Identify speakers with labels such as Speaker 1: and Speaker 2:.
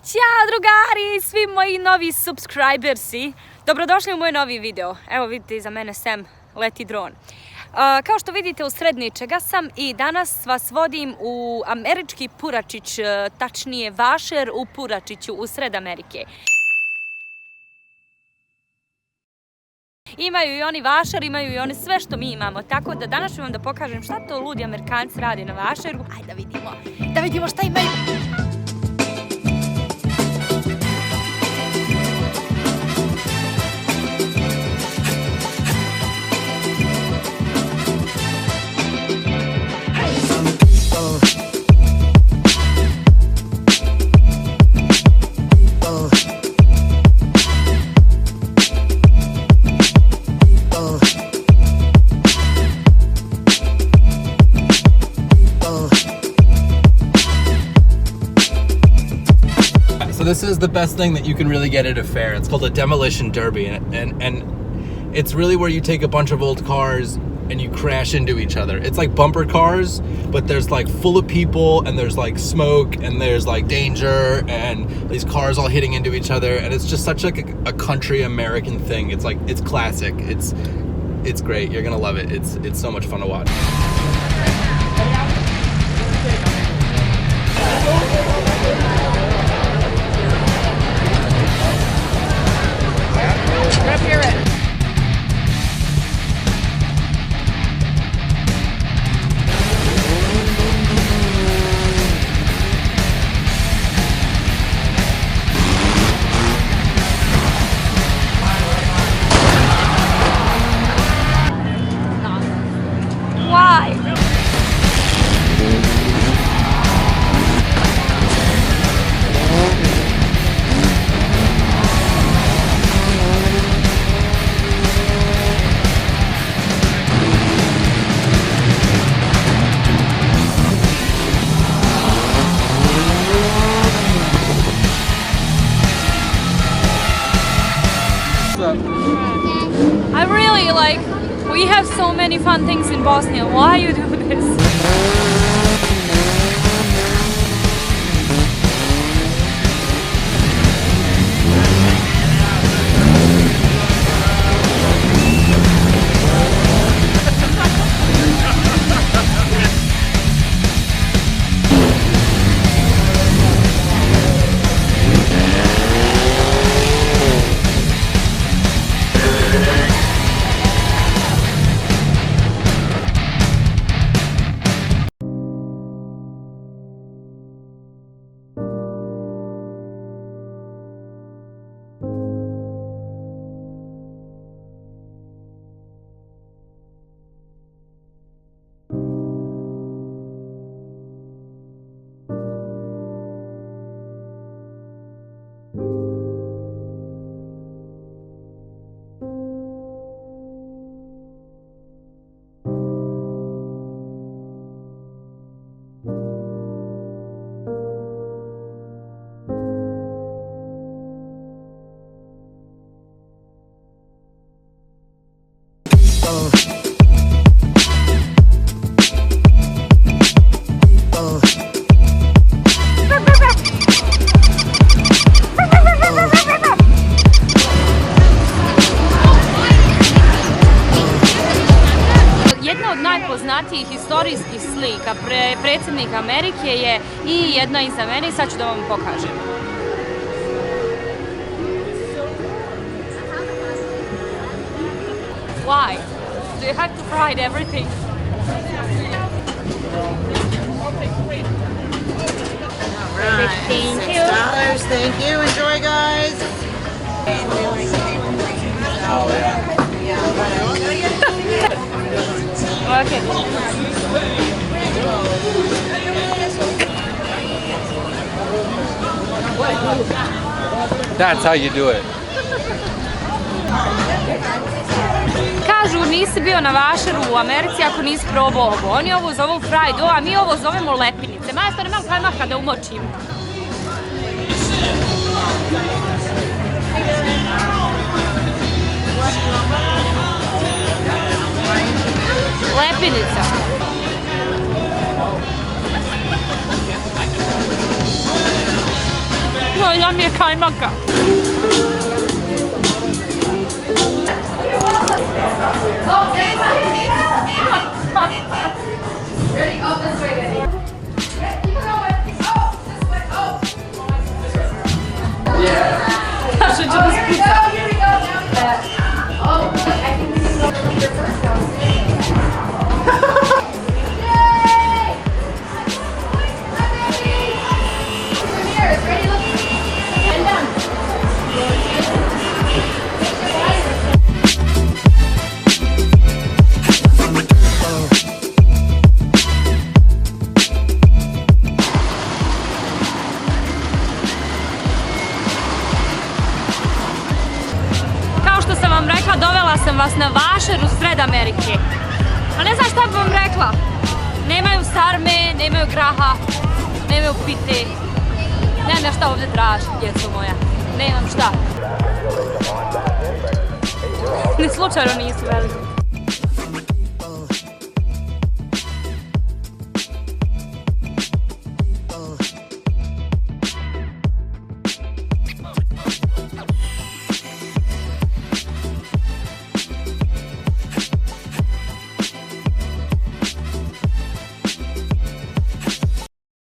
Speaker 1: Ćao drugari, svi moji novi subscribersi. Dobrodošli u moj novi video. Evo vidite iza mene Sam leti dron. Kao što vidite usred ničega sam i danas vas vodim u američki Puračić, tačnije Vašer u Puračiću u sred Amerike. Imaju i oni Vašer, imaju i oni sve što mi imamo, tako da danas ću vam da pokažem šta to ludi Amerikanci radi na Vašeru. Ajde da vidimo šta imaju.
Speaker 2: So this is the best thing that you can really get at a fair. It's called a demolition derby, and it's really where you take a bunch of old cars and you crash into each other. It's like bumper cars, but there's like full of people and there's like smoke and there's like danger and these cars all hitting into each other, and it's just such like a country American thing. It's like, it's classic. It's great. You're gonna love it. It's so much fun to watch.
Speaker 1: Why? I really like, we have so many fun things in Bosnia. Why you do this? Jedna od najpoznatijih historijskih slika predsjednika Amerike je i jedna iza mene i sad ću da vam pokažem. Why? Do you have to hide everything?
Speaker 3: Right.
Speaker 1: Thank you.
Speaker 3: $6. Thank you. Enjoy, guys.
Speaker 1: Okay.
Speaker 2: That's how you do it.
Speaker 1: Kažu nisi bio na Vašeru u Americi ako nisi probao ovo. Oni ovo zovu fried dough, a mi ovo zovemo lepinice. Majstor, nemam kajma kada umočim. Lepinica. Puno nam je kajmaka. Dovela sam vas na vašer u sred Amerike. A ne znam šta bi vam rekla. Nemaju sarme, nemaju graha, nemaju pite. Nemam ja šta ovdje tražiti, djeco moja. Nemam šta. Ni slučajno nisu veliki.